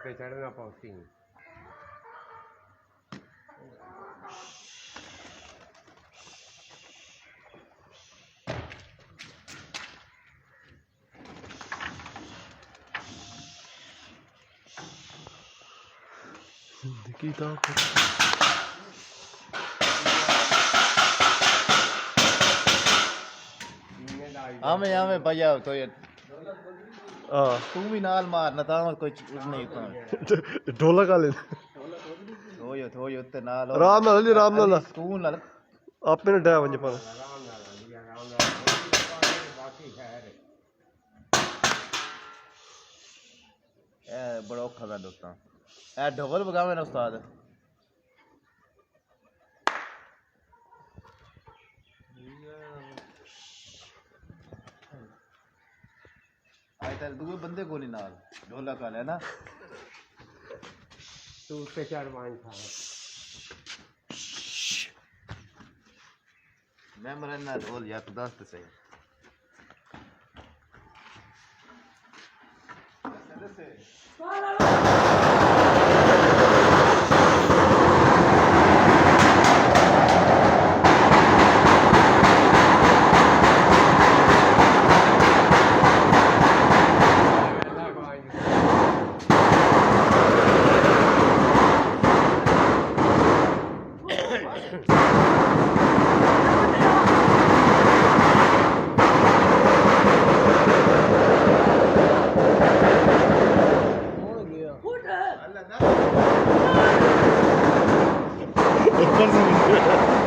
पे चढ़ना पहुँचती नहीं। जिंदगी का आमे आमे भैया तो ये हाँ तू भी नाल मारना था और कोई नहीं था ढोलक वाले थो यो ते नाल आराम नाल जी आराम नाल सुकून नाल आपे ने डा वंज पर आराम नाल लिया, आराम नाल बाकी खैर है। ए बड़ा औखा था दोस्तां ए ढोल बगावे ना उस्ताद आई तेरे दूसरे बंदे को नहीं नाल ढोलक वाला है ना तू उस पे चढ़ मान था मैं मरना ढोल या तो दस सही ऊपर से